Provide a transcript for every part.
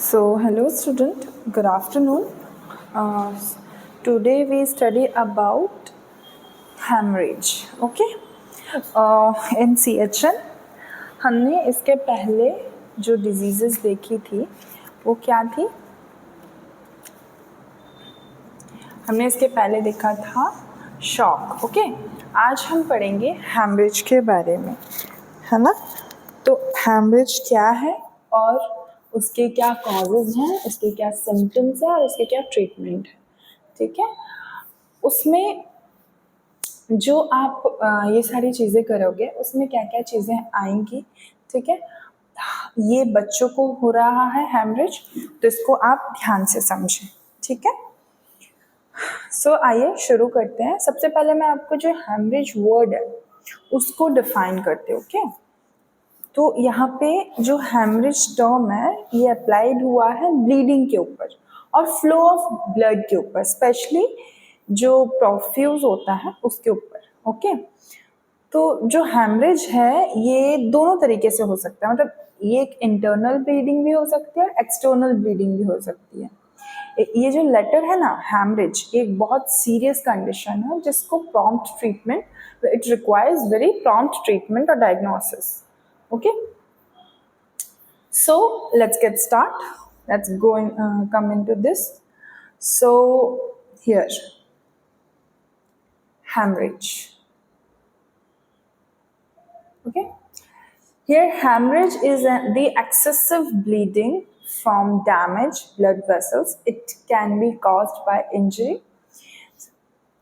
So, hello student, good afternoon. Uh, Today we study about hemorrhage. Okay? In CHN हमने इसके पहले जो diseases देखी थी वो क्या थी? हमने इसके पहले देखा था शॉक. ओके, आज हम पढ़ेंगे हैमरेज के बारे में, है ना? तो हैमरेज क्या है और उसके क्या कॉजेज हैं, उसके क्या सिम्टम्स हैं और उसके क्या ट्रीटमेंट है. ठीक है, उसमें जो आप ये सारी चीज़ें करोगे उसमें क्या क्या चीज़ें आएंगी. ठीक है, ये बच्चों को हो रहा है हैमरेज, तो इसको आप ध्यान से समझें. ठीक है, सो आइए शुरू करते हैं. सबसे पहले मैं आपको जो हैमरेज वर्ड है उसको डिफाइन करते. ओके, तो यहाँ पे जो हैमरेज टर्म है ये अप्लाइड हुआ है ब्लीडिंग के ऊपर और फ्लो ऑफ ब्लड के ऊपर, स्पेशली जो प्रोफ्यूज होता है उसके ऊपर. ओके, तो जो हैमरेज है ये दोनों तरीके से हो सकता है, मतलब ये एक इंटरनल ब्लीडिंग भी हो सकती है और एक्सटर्नल ब्लीडिंग भी हो सकती है. ये जो लेटर है ना हैमरेज, एक बहुत सीरियस कंडीशन है जिसको prompt treatment, it requires very prompt treatment और diagnosis. Okay, so let's get start. Let's come into this. So here, hemorrhage. Okay, here hemorrhage is the excessive bleeding from damaged blood vessels. It can be caused by injury,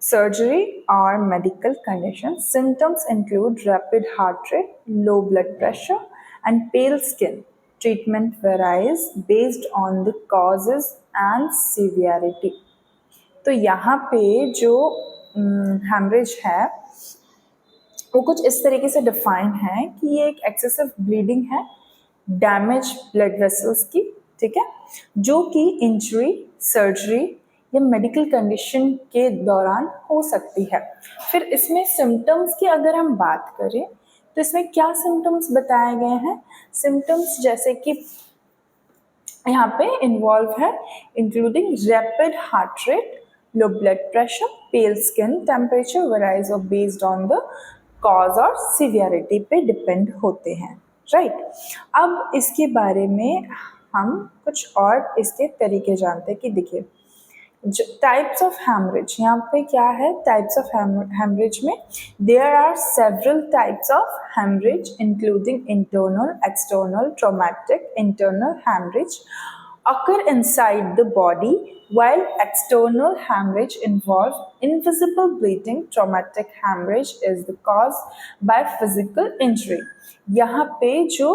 surgery, or medical conditions. Symptoms include rapid heart rate, low blood pressure, and pale skin. Treatment varies based on the causes and severity. तो यहाँ पे जो haemorrhage है वो कुछ इस तरीके से डिफाइन है कि ये एक एक्सेसिव ब्लीडिंग है डैमेज ब्लड वेसल्स की. ठीक है, जो कि इंजरी, सर्जरी या मेडिकल कंडीशन के दौरान हो सकती है. फिर इसमें सिम्टम्स की अगर हम बात करें तो इसमें क्या सिम्टम्स बताए गए हैं. सिम्टम्स जैसे कि यहाँ पे इन्वॉल्व है including rapid heart rate, low blood pressure, पेल स्किन, टेम्परेचर वेराइज और बेस्ड ऑन द कॉज और सिवियरिटी पे डिपेंड होते हैं. राइट, अब इसके बारे में हम कुछ और इसके तरीके जानते हैं कि देखिए टाइप्स ऑफ हैमरेज. यहाँ पे क्या है टाइप्स ऑफ हैमरेज में there are several types of haemorrhage including internal, external, traumatic. Internal haemorrhage occur inside the body while external hemorrhage involve invisible bleeding. Traumatic hemorrhage is the cause by physical injury. यहाँ पे जो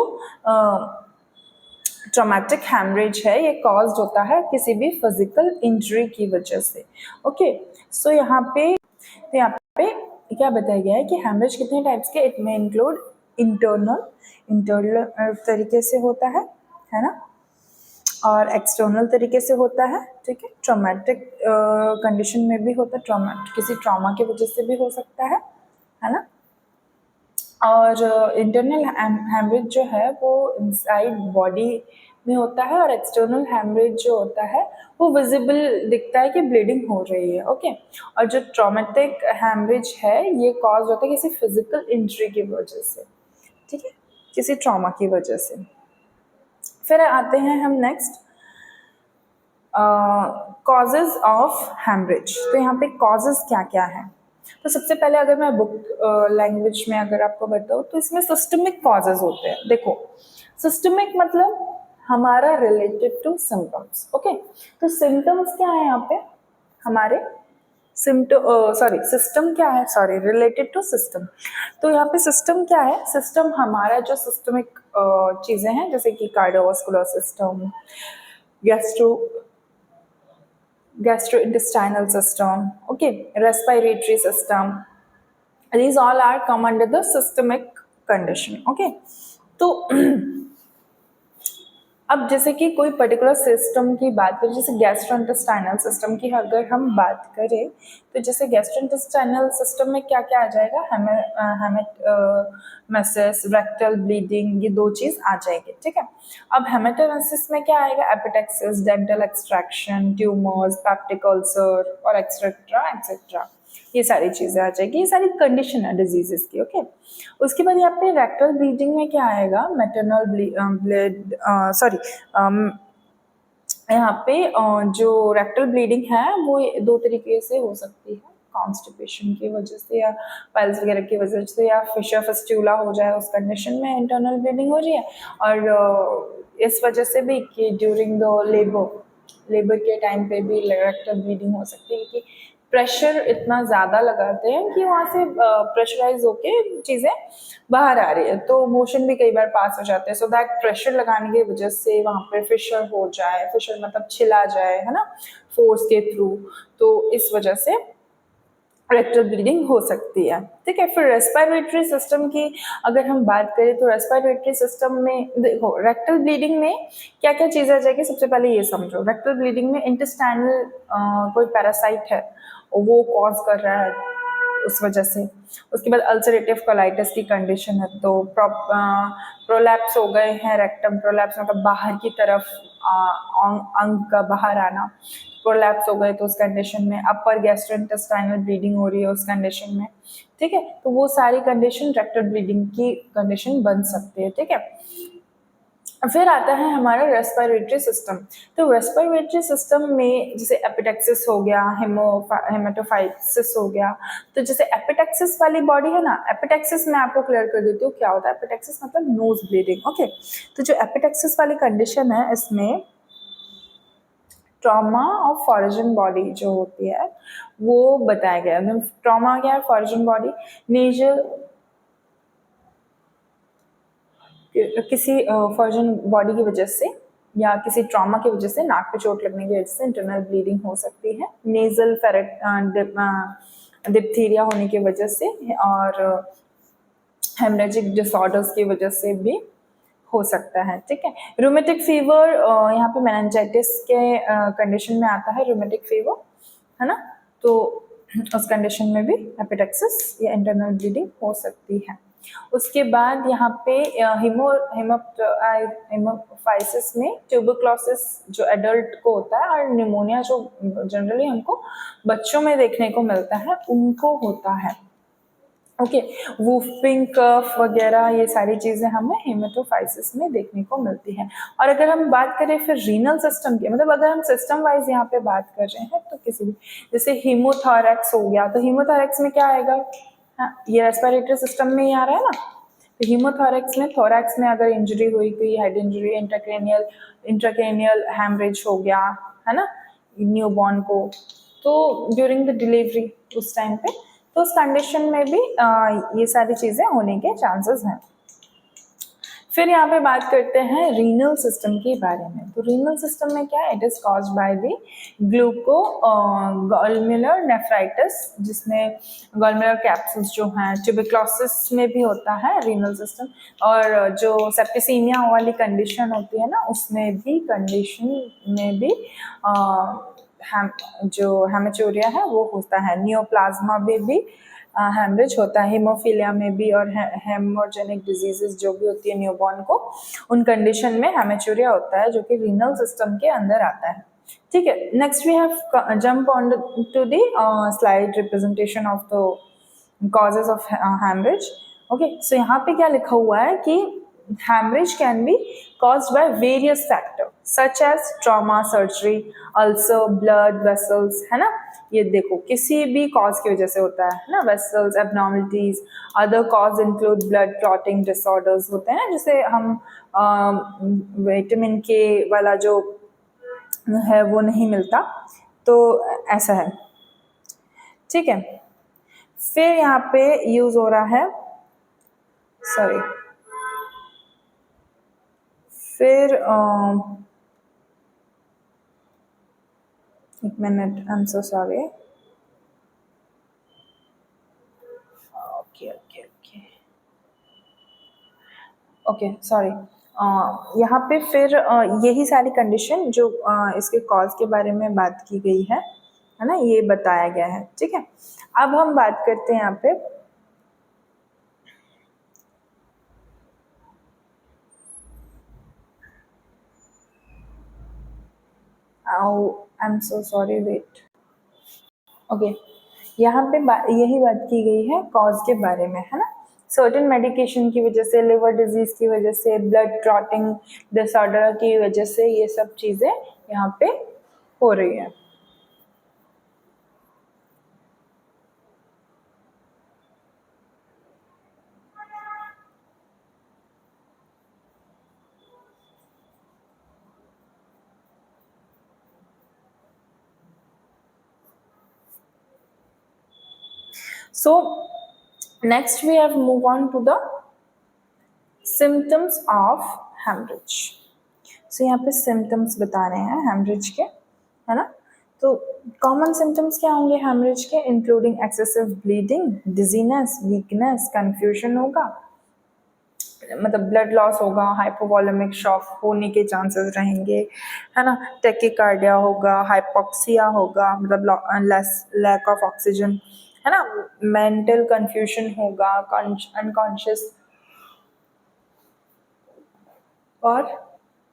traumatic haemorrhage है ये caused होता है किसी भी physical injury की वजह से. ओके, सो यहाँ पे क्या बताया गया है कि हैमरेज कितने टाइप्स के, इट में इंक्लूड इंटरनल तरीके से होता है ना, और एक्सटर्नल तरीके से होता है. ठीक है, ट्रॉमेटिक कंडीशन में भी होता है, किसी ट्रॉमा की वजह से भी हो सकता है ना. और इंटरनल हैमरेज जो है वो इनसाइड बॉडी में होता है और एक्सटर्नल हैमरेज जो होता है वो विजिबल दिखता है कि ब्लीडिंग हो रही है. ओके, और जो ट्रॉमेटिक हैमरेज है ये कॉज होता है किसी फिजिकल इंजरी की वजह से. ठीक है, किसी ट्रॉमा की वजह से. फिर आते हैं हम नेक्स्ट कॉजेज ऑफ हैमरेज. तो यहाँ पे कॉजेज क्या क्या है. तो सबसे पहले अगर मैं बुक लैंग्वेज में अगर आपको बताऊँ तो इसमें सिस्टमिक कॉजेज होते हैं. देखो सिस्टमिक मतलब हमारा रिलेटेड टू सिम्टम्स. ओके, तो सिम्टम्स क्या है यहाँ पे हमारे सिस्टम क्या है, रिलेटेड टू सिस्टम. तो यहाँ पे सिस्टम क्या है, सिस्टम हमारा जो सिस्टमिक चीज़ें हैं जैसे कि cardiovascular system, gastrointestinal system, okay, respiratory system, these all are come under the systemic condition. Okay, तो अब जैसे कि कोई पर्टिकुलर सिस्टम की बात करें, जैसे गैस्ट्रोइंटेस्टाइनल सिस्टम की अगर हम बात करें, तो जैसे गैस्ट्रोइंटेस्टाइनल सिस्टम में क्या क्या आ जाएगा, हेमेटोमेसिस, रेक्टल ब्लीडिंग, ये दो चीज आ जाएगी, ठीक है। अब हेमेटोमेसिस में क्या आएगा, epistaxis, dental extraction, tumours, peptic ulcer और एक्सेट्रा एक्सेट्रा, ये सारी चीजें आ जाएगी, ये सारी कंडीशन है डिजीजेस की, ओके। उसके बाद यहाँ पे रेक्टल ब्लीडिंग में क्या आएगा, मेटरनल ब्लड, सॉरी, यहाँ पे जो रेक्टल ब्लीडिंग है वो दो तरीके से हो सकती है, कॉन्स्टिपेशन की वजह से या पाइल्स वगैरह की वजह से, या फिशर फिस्टुला हो जाए उस कंडीशन में इंटरनल ब्लीडिंग हो रही है, और इस वजह से भी कि ड्यूरिंग द लेबर के टाइम पे भी रेक्टल ब्लीडिंग हो सकती है, क्योंकि प्रेशर इतना ज़्यादा लगाते हैं कि वहाँ से प्रेशराइज होके चीज़ें बाहर आ रही है, तो मोशन भी कई बार पास हो जाते हैं, सो दैट प्रेशर लगाने की वजह से वहाँ पे फिशर हो जाए, फिशर मतलब छिला जाए, है ना, फोर्स के थ्रू, तो इस वजह से रेक्टल ब्लीडिंग हो सकती है, ठीक है। फिर रेस्पिरेटरी सिस्टम की अगर हम बात करें, तो रेस्पिरेटरी सिस्टम में देखो रेक्टल ब्लीडिंग में क्या क्या चीज़ आ जाएगी, सबसे पहले ये समझो, रेक्टल ब्लीडिंग में इंटेस्टाइनल कोई पैरासाइट है, वो कॉज कर रहा है उस वजह से। उसके बाद अल्सरेटिव कोलाइटिस की कंडीशन है, तो प्रोलैप्स हो गए हैं, रेक्टम प्रोलैप्स मतलब बाहर की तरफ अंग का बाहर आना, प्रोलैप्स हो गए तो उस कंडीशन में, अपर गैस्ट्रोइंटेस्टाइनल ब्लीडिंग हो रही है उस कंडीशन में, ठीक है, तो वो सारी कंडीशन रेक्टल ब्लीडिंग की कंडीशन बन सकती है, ठीक है। फिर आता है हमारा रेस्पिरेटरी सिस्टम, तो रेस्पिरेटरी सिस्टम में जैसे एपिटेक्सिस हो गया, हेमेटोफाइसिस हो गया, तो जैसे एपिटेक्सिस वाली बॉडी है ना, एपिटेक्सिस मैं आपको क्लियर कर देती हूँ क्या होता है, एपिटेक्सिस मतलब नोज ब्लीडिंग, ओके। तो जो एपिटेक्सिस वाली कंडीशन है, इसमें ट्रॉमा ऑफ फॉरिजन बॉडी जो होती है वो बताया गया है। ट्रॉमा क्या है, फॉरिजन बॉडी, नेजल, किसी फॉर्जन बॉडी की वजह से या किसी ट्रॉमा की वजह से, नाक पे चोट लगने की वजह से इंटरनल ब्लीडिंग हो सकती है, नेजल फेरेट डिप्थीरिया होने की वजह से, और हेमरेजिक डिसऑर्डर्स की वजह से भी हो सकता है, ठीक है। रूमेटिक फीवर यहाँ पे मेनिंजाइटिस के कंडीशन में आता है, रूमेटिक फीवर, है ना, तो उस कंडीशन में भी एपिटेक्सिस या इंटरनल ब्लीडिंग हो सकती है। उसके बाद यहाँ पे हेमोफाइसिस में ट्यूबरक्लोसिस जो एडल्ट को होता है, और निमोनिया जो जनरली हमको बच्चों में देखने को मिलता है उनको होता है, ओके। वूफिंग कफ वगैरह ये सारी चीज़ें हमें हेमेटोफाइसिस में देखने को मिलती हैं। और अगर हम बात करें फिर रीनल सिस्टम की, मतलब अगर हम सिस्टम वाइज यहाँ पे बात कर रहे हैं, तो किसी भी जैसे हीमोथोरैक्स हो गया, तो हीमोथोरैक्स में क्या आएगा, हाँ ये रेस्पिरेटरी सिस्टम में ही आ रहा है ना, तो हीमोथोरैक्स में, थोरैक्स में अगर इंजरी हुई, कोई हेड इंजरी, इंट्राक्रेनियल हैमरेज हो गया, है ना, न्यूबॉर्न को, तो ड्यूरिंग द डिलीवरी उस टाइम पे, तो उस कंडीशन में भी ये सारी चीज़ें होने के चांसेस हैं। फिर यहाँ पे बात करते हैं रीनल सिस्टम के बारे में, तो रीनल सिस्टम में क्या है, it is caused by the gluco glomerular nephritis, जिसमें गॉलम्युलर कैप्सूल्स जो हैं, ट्यूबरक्लोसिस में भी होता है रीनल सिस्टम, और जो सेप्टिसीमिया वाली कंडीशन होती है ना, उसमें भी कंडीशन में भी जो हेमेचूरिया है वो होता है, नियोप्लाज्मा में भी हेमरेज होता है, हीमोफीलिया में भी, और हेमोजेनिक डिजीजेस जो भी होती है न्यूबॉर्न को, उन कंडीशन में हेमेचूरिया होता है, जो कि रीनल सिस्टम के अंदर आता है, ठीक है। Next we have jump on to the slide representation of the causes of haemorrhage, okay. So यहाँ पे क्या लिखा हुआ है कि hemorrhage can be caused by various factors such as trauma, surgery, ulcer, blood vessels, है ना, ये देखो किसी भी कॉज की वजह से होता है ना, vessels, abnormalities, other cause include blood clotting disorders होते हैं ना, जिसे हम विटामिन के वाला जो है वो नहीं मिलता, तो ऐसा है, ठीक है। फिर यहाँ पे यूज हो रहा है, सॉरी, फिर एक minute, I am so sorry, okay okay okay okay, sorry, यहाँ पे फिर यही सारी कंडीशन जो इसके कॉज के बारे में बात की गई है ना, ये बताया गया है। ठीक है, अब हम बात करते हैं यहाँ पे I am so sorry, wait. Okay, यहाँ पे यही बात की गई है कॉज के बारे में, है ना। सर्टेन मेडिकेशन की वजह से, लिवर डिजीज की वजह से, ब्लड क्लॉटिंग डिसऑर्डर की वजह से ये सब चीज़ें यहाँ पे हो रही है। So next we have move on to the symptoms of hemorrhage. So यहाँ पे symptoms बता रहे हैं hemorrhage के, है ना। तो कॉमन सिम्टम्स क्या होंगे हेमरेज के? Including excessive bleeding, dizziness, weakness, confusion होगा, मतलब ब्लड लॉस होगा, हाइपोवॉलेमिक शॉक होने के चांसेस रहेंगे, है ना। टेकिकार्डिया होगा, हाइपोक्सिया होगा, मतलब लैक ऑफ ऑक्सीजन, है ना। मेंटल कंफ्यूजन होगा, अनकॉन्शियस, और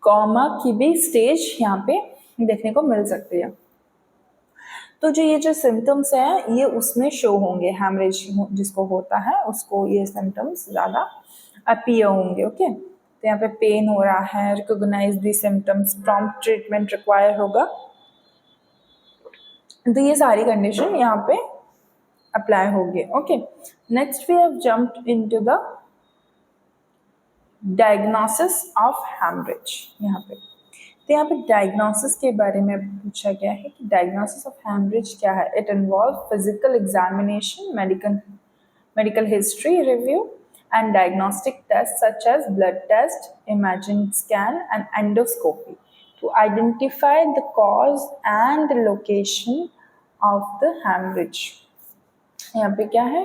कॉमा की भी स्टेज यहाँ पे देखने को मिल सकती है। तो जो ये जो सिम्टम्स हैं ये उसमें शो होंगे, हेमरेज जिसको होता है उसको ये सिम्टम्स ज़्यादा अपीयर होंगे। ओके, तो यहाँ पे पेन हो रहा है, recognise the symptoms, prompt treatment require होगा। तो ये सारी कंडीशन यहाँ पे अप्लाई होगी। Okay, next we have jumped into the diagnosis of haemorrhage. यहाँ पे तो यहाँ पे डायग्नोसिस के बारे में पूछा गया है कि डायग्नोसिस ऑफ हेमरेज क्या है। It involve physical examination, medical history review, and diagnostic tests such as blood test, imaging scan, and endoscopy to identify the cause and the location of the hemorrhage. यहाँ पे क्या है,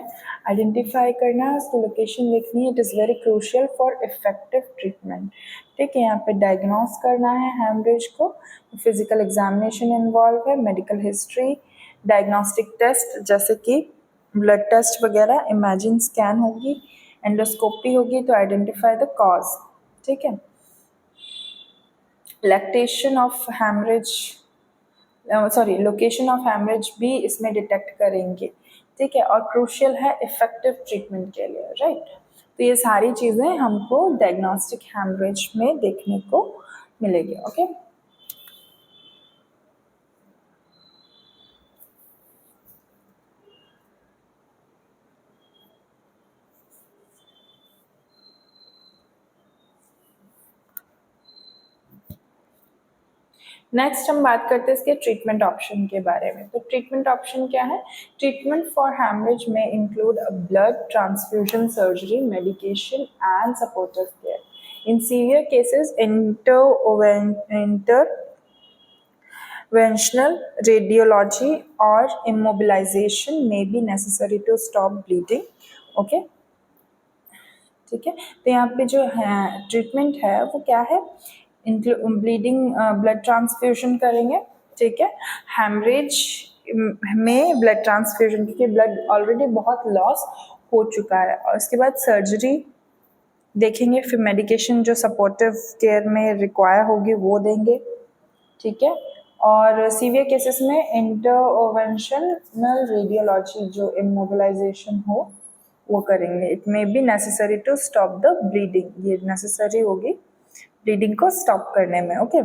identify करना है, उसकी location देखनी है। It is very crucial for effective treatment. ठीक है, यहाँ पे डायग्नोस करना है हेमरेज को, फिजिकल एग्जामिनेशन इन्वॉल्व है, मेडिकल हिस्ट्री, डायग्नोस्टिक टेस्ट जैसे कि ब्लड टेस्ट वगैरह, इमेजिंग स्कैन होगी, एंडोस्कोपी होगी तो आइडेंटिफाई द कॉज। ठीक है, lactation of haemorrhage, sorry location of haemorrhage भी इसमें डिटेक्ट करेंगे। ठीक है, और क्रूशियल है इफेक्टिव ट्रीटमेंट के लिए, राइट। तो ये सारी चीज़ें हमको डायग्नोस्टिक हेमरेज में देखने को मिलेगी। ओके, नेक्स्ट हम बात करते हैं इसके ट्रीटमेंट ऑप्शन के बारे में। तो ट्रीटमेंट ऑप्शन क्या है? ट्रीटमेंट फॉर हेमरेज में include blood transfusion, surgery, medication and supportive care. In severe cases interventional radiology or immobilization may be necessary to stop bleeding. Okay, ठीक है। तो यहाँ पे जो है ट्रीटमेंट है वो क्या है? ब्लीडिंग, ब्लड ट्रांसफ्यूजन करेंगे। ठीक है, हेमरेज में ब्लड ट्रांसफ्यूजन, क्योंकि ब्लड ऑलरेडी बहुत लॉस हो चुका है, और उसके बाद सर्जरी देखेंगे, फिर मेडिकेशन जो सपोर्टिव केयर में रिक्वायर होगी वो देंगे। ठीक है, और सीवियर केसेस में इंटरवेंशनल रेडियोलॉजी, जो इमोबिलाइजेशन हो वो करेंगे। It may be necessary to stop the bleeding, ये नेसेसरी होगी ब्लीडिंग को स्टॉप करने में। ओके,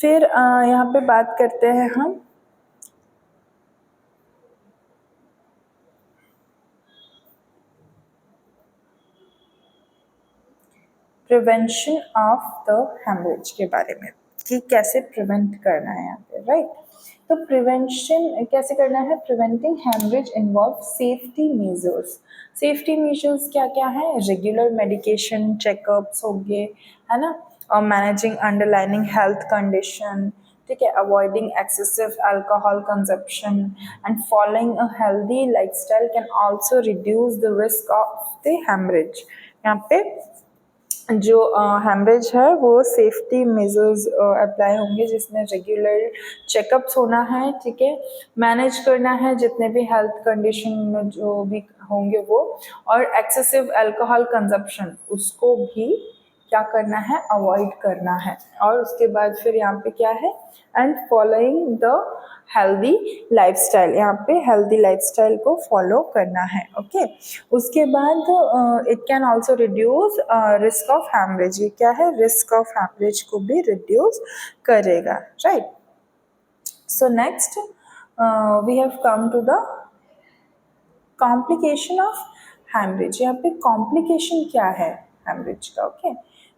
फिर यहाँ पे बात करते हैं हम प्रिवेंशन ऑफ द हेमरेज के बारे में कि कैसे प्रिवेंट करना है यहाँ पे, राइट। तो प्रिवेंशन कैसे करना है? Preventing haemorrhage involve safety measures. Safety measures क्या क्या है? रेगुलर मेडिकेशन चेकअप्स हो गए, है ना, और मैनेजिंग अंडरलाइनिंग हेल्थ कंडीशन। ठीक है, avoiding excessive alcohol consumption and following a healthy lifestyle can also reduce the risk of the haemorrhage. यहाँ पे जो हेमरेज है वो सेफ्टी मेजर्स अप्लाई होंगे, जिसमें रेगुलर चेकअप्स होना है, ठीक है, मैनेज करना है जितने भी हेल्थ कंडीशन में जो भी होंगे वो, और एक्सेसिव अल्कोहल कंजप्शन उसको भी क्या करना है, अवॉइड करना है। और उसके बाद फिर यहाँ पे क्या है, and following the healthy lifestyle, यहाँ पे हेल्दी लाइफस्टाइल को फॉलो करना है। ओके, उसके बाद it can also reduce risk of haemorrhage, ये क्या है, रिस्क ऑफ हैमरेज को भी रिड्यूस करेगा, right. So next we have come to the complication of haemorrhage. यहाँ पे कॉम्प्लिकेशन क्या है हैमरेज का, ओके।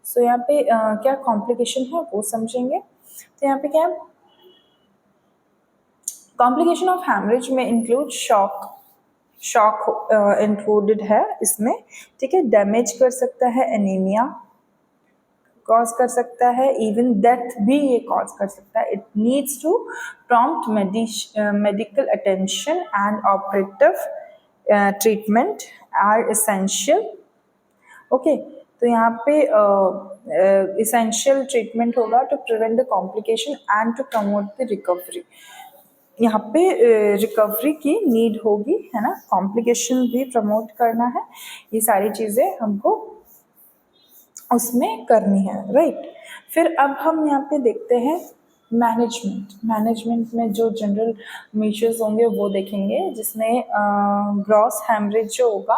सो यहाँ पे क्या कॉम्प्लिकेशन है वो समझेंगे। तो यहाँ पे क्या है, कॉम्प्लिकेशन ऑफ हैमरेज में इंक्लूड शॉक, शॉक इंक्लूडेड है इसमें, ठीक है, डैमेज कर सकता है, एनीमिया कॉज कर सकता है, इवन डेथ भी ये कॉज कर सकता है। It needs to prompt medical attention and operative treatment are essential. Okay, तो यहाँ पे इसेंशियल ट्रीटमेंट होगा to prevent the complication and to promote the recovery. यहाँ पे रिकवरी की नीड होगी, है ना, कॉम्प्लिकेशन भी प्रमोट करना है, ये सारी चीज़ें हमको उसमें करनी है, राइट। फिर अब हम यहाँ पे देखते हैं मैनेजमेंट। मैनेजमेंट में जो जनरल मेजर्स होंगे वो देखेंगे, जिसमें ग्रॉस हैमरेज जो होगा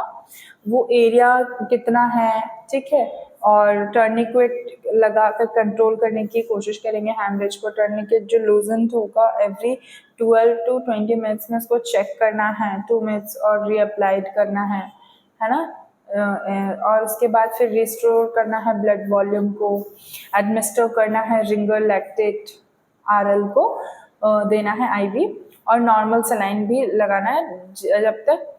वो एरिया कितना है, ठीक है, और टर्निक्वेट लगा कर कंट्रोल करने की कोशिश करेंगे हैमरेज को। टर्निक्वेट जो लूजेंट होगा एवरी 12 to 20 मिनट्स में उसको चेक करना है, 2 मिनट्स और रीअप्लाइड करना है ना। और उसके बाद फिर रिस्टोर करना है ब्लड वॉल्यूम को, एडमिनिस्टर करना है रिंगर लैक्टेट आरएल को देना है आईवी, और नॉर्मल सलाइन भी लगाना है जब तक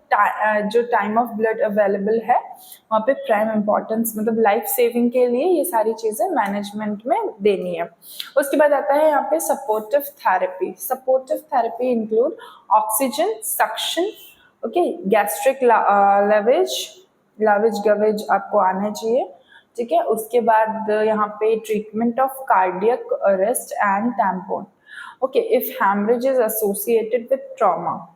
जो टाइम ऑफ ब्लड अवेलेबल है वहाँ पे प्राइम इम्पोर्टेंस, मतलब लाइफ सेविंग के लिए ये सारी चीज़ें मैनेजमेंट में देनी है। उसके बाद आता है यहाँ पे supportive therapy. Supportive therapy include oxygen suction, okay, gastric lavage gavage आपको आना चाहिए, ठीक है। उसके बाद यहाँ पे treatment of cardiac arrest and tamponade, okay, if haemorrhage is associated with trauma,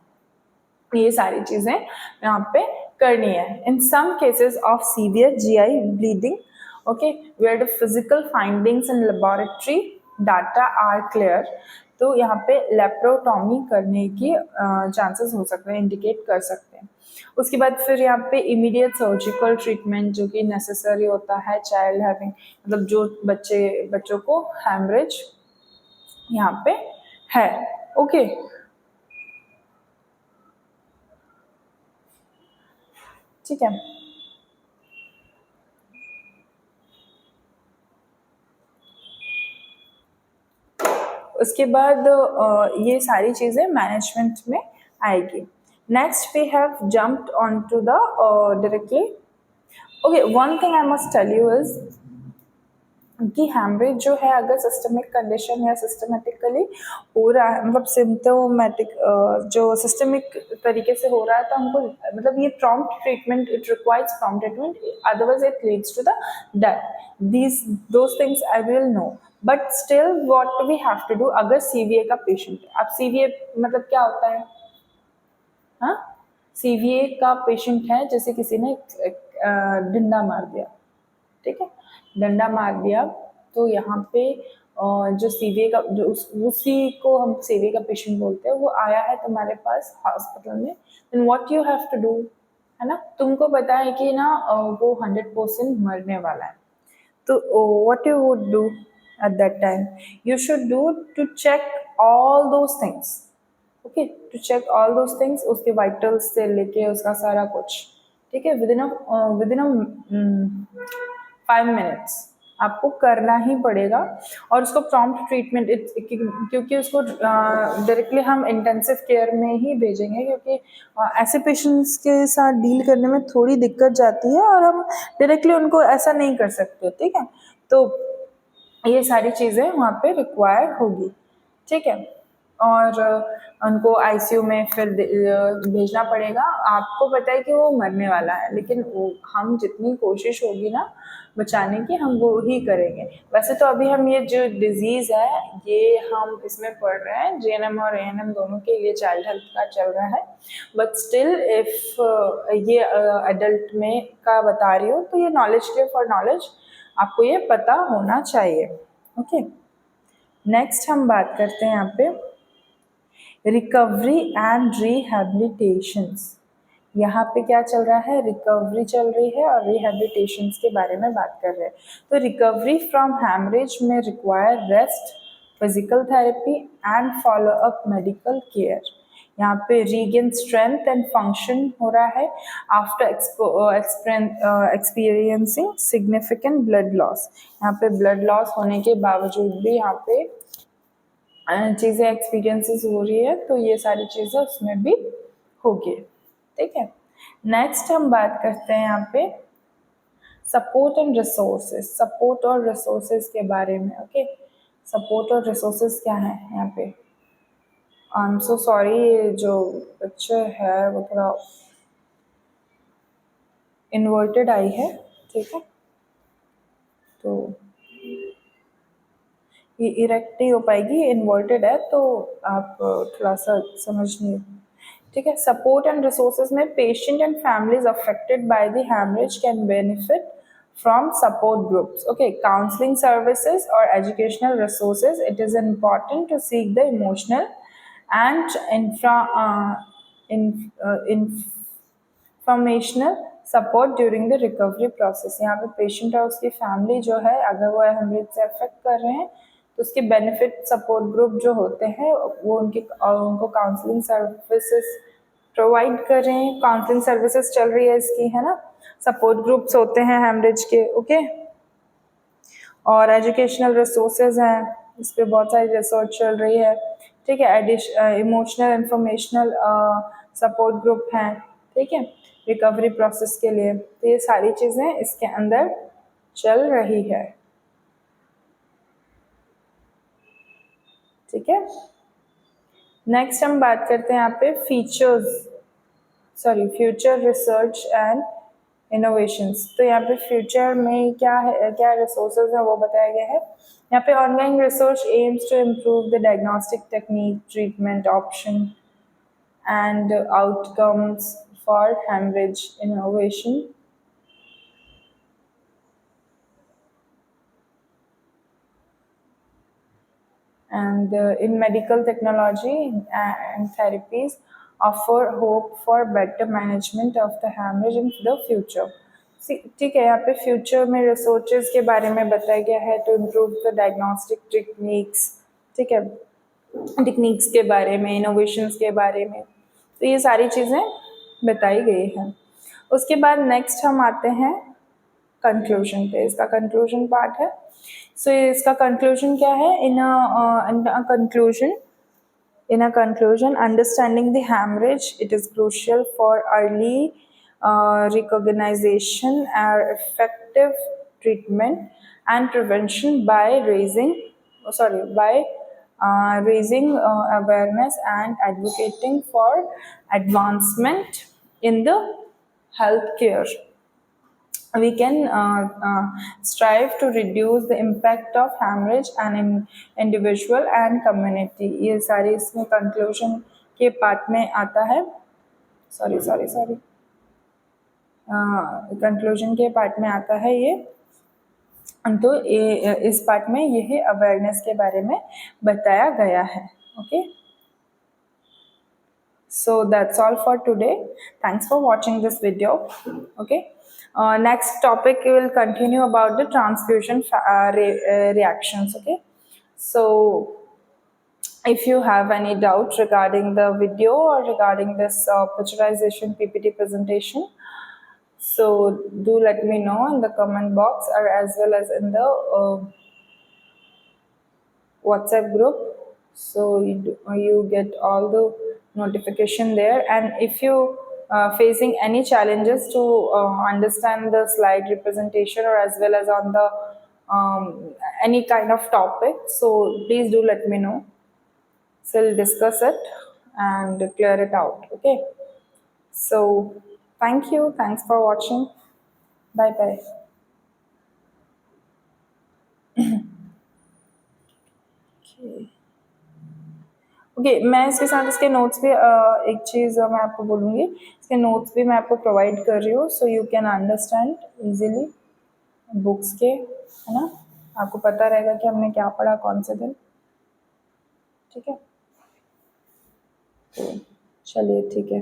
ये सारी चीजें यहाँ पे करनी है। In some cases of severe GI bleeding, okay, where the physical findings in laboratory data are clear, तो यहाँ पे लेप्रोटॉमी करने की चांसेस हो सकते हैं, इंडिकेट कर सकते हैं। उसके बाद फिर यहाँ पे इमीडिएट सर्जिकल ट्रीटमेंट जो कि नेसेसरी होता है चाइल्ड हैविंग, मतलब जो बच्चों को हैमरेज यहाँ पे है, ओके। ठीक है, उसके बाद ये सारी चीज़ें मैनेजमेंट में आएगी। Next we have jumped on to the directly, okay, one thing I must tell you is कि हैमरेज जो है अगर सिस्टमिक कंडीशन या सिस्टमेटिकली हो रहा है, मतलब सिम्टोमेटिक जो सिस्टमिक तरीके से हो रहा है, तो हमको मतलब ये prompt treatment, it requires prompt treatment, otherwise it leads to the death. These those things I will know, but still what we have to do, अगर सीवीए का पेशेंट है, अब सीवीए मतलब क्या होता है, हाँ, सीवीए का पेशेंट है जैसे किसी ने डंडा मार दिया, ठीक है, डंडा मार दिया, तो यहाँ पे जो सीवीए का जो उसी को हम सीवीए का पेशेंट बोलते हैं, वो आया है तुम्हारे पास हॉस्पिटल में, then what you have to do, है ना, तुमको पता है कि ना वो 100% मरने वाला है, तो what you would do at that time, you should do to check all those things, okay, to check all those things, उसके वाइटल्स से लेके उसका सारा कुछ, ठीक है, विदिन अ 5 मिनट्स आपको करना ही पड़ेगा। और उसको प्रॉम्प्ट ट्रीटमेंट, क्योंकि उसको डायरेक्टली हम इंटेंसिव केयर में ही भेजेंगे, क्योंकि ऐसे पेशेंट्स के साथ डील करने में थोड़ी दिक्कत जाती है और हम डायरेक्टली उनको ऐसा नहीं कर सकते, ठीक है, तो ये सारी चीज़ें वहाँ पे रिक्वायर होगी, ठीक है। और उनको आईसीयू में फिर भेजना पड़ेगा। आपको पता है कि वो मरने वाला है, लेकिन हम जितनी कोशिश होगी ना बचाने की, हम वो ही करेंगे। वैसे तो अभी हम ये जो डिजीज़ है ये हम इसमें पढ़ रहे हैं, जीएनएम और एएनएम दोनों के लिए चाइल्ड हेल्थ का चल रहा है, बट स्टिल इफ ये एडल्ट में का बता रही हूँ तो ये नॉलेज के फॉर नॉलेज आपको ये पता होना चाहिए। ओके, नेक्स्ट हम बात करते हैं यहाँ पे रिकवरी एंड रिहैबिलिटेशंस। यहाँ पे क्या चल रहा है, रिकवरी चल रही है और रिहैबिलिटेशंस के बारे में बात कर रहे हैं। तो रिकवरी फ्रॉम हैमरेज में require rest, physical therapy and follow up medical care. यहाँ पे रीगेन स्ट्रेंथ एंड फंक्शन हो रहा है after experiencing significant blood loss. यहाँ पे ब्लड लॉस होने के बावजूद भी यहाँ पे चीज़ें एक्सपीरियंसेस हो रही है, तो ये सारी चीज़ें उसमें भी होगी। ठीक है, नेक्स्ट हम बात करते हैं यहाँ पे सपोर्ट एंड रिसोर्सेज, सपोर्ट और रिसोर्सेज के बारे में। ओके, सपोर्ट और रिसोर्सेज क्या है यहाँ पे। आई एम सो सॉरी, जो बच्चे है वो थोड़ा इन्वर्टेड आई है, ठीक है, तो ये इरेक्ट नहीं हो पाएगी, इन्वर्टेड है, तो आप थोड़ा सा समझिए। ठीक है, सपोर्ट एंड रिसोर्सेज में patient and families affected by the haemorrhage can benefit from support groups. Okay, counseling services or educational resources. It is important to seek the emotional and informational support during the recovery process. यहाँ पे patient और उसकी family जो है, अगर वो haemorrhage से affect कर रहे हैं तो उसके बेनिफिट सपोर्ट ग्रुप जो होते हैं वो उनको काउंसलिंग सर्विसेज प्रोवाइड कर रहे हैं। काउंसलिंग सर्विसेज चल रही है इसकी, है ना, सपोर्ट ग्रुप्स होते हैं हेमरेज के। ओके, और एजुकेशनल रिसोर्सेज हैं, इस पर बहुत सारी रिसर्च चल रही है। ठीक है, इमोशनल इंफॉर्मेशनल सपोर्ट ग्रुप हैं, ठीक है, रिकवरी प्रोसेस के लिए। तो ये सारी चीज़ें इसके अंदर चल रही है। ठीक है, नेक्स्ट हम बात करते हैं यहाँ पे फ्यूचर रिसर्च एंड इनोवेशंस। तो यहाँ पे फ्यूचर में क्या है, क्या रिसोर्सेज है वो बताया गया है। यहाँ पे ongoing research aims to improve the diagnostic technique, treatment option and outcomes for haemorrhage innovation. And in medical technology and therapies offer hope for better management of the hemorrhage in the future. ठीक है, यहाँ पे future में रिसोर्चेज के बारे में बताया गया है to improve the diagnostic techniques. ठीक है, टेक्निक्स के बारे में, इनोवेशंस के बारे में, तो ये सारी चीज़ें बताई गई हैं। उसके बाद नेक्स्ट हम आते हैं कंक्लूजन पे, इसका कंक्लूजन पार्ट है। सो इसका कंक्लूजन क्या है, इन a conclusion, understanding the hemorrhage, it is crucial for early recognition and effective treatment and prevention by raising awareness and advocating for advancement in the healthcare. We can strive to reduce the impact of hemorrhage on individual and community. ये सारी इसमें conclusion के part में आता है, conclusion के part में आता है ये। तो इस पार्ट में यही अवेयरनेस के बारे में बताया गया है। Okay, so that's all for today. Thanks for watching this video. Okay, next topic we will continue about the transfusion reactions. Okay, so if you have any doubt regarding the video or regarding this picturization PPT presentation, so do let me know in the comment box or as well as in the WhatsApp group, so you get all the notification there. And if you facing any challenges to understand the slide representation or as well as on the any kind of topic, so please do let me know. So we'll discuss it and clear it out. Okay. So thank you. Thanks for watching. Bye bye. Okay मैं इसके साथ इसके notes भी एक चीज़ मैं आपको बोलूँगी, इसके नोट्स भी मैं आपको प्रोवाइड कर रही हूँ so you can understand easily books के, है ना। आपको पता रहेगा कि हमने क्या पढ़ा कौन से दिन। ठीक है, तो चलिए ठीक है।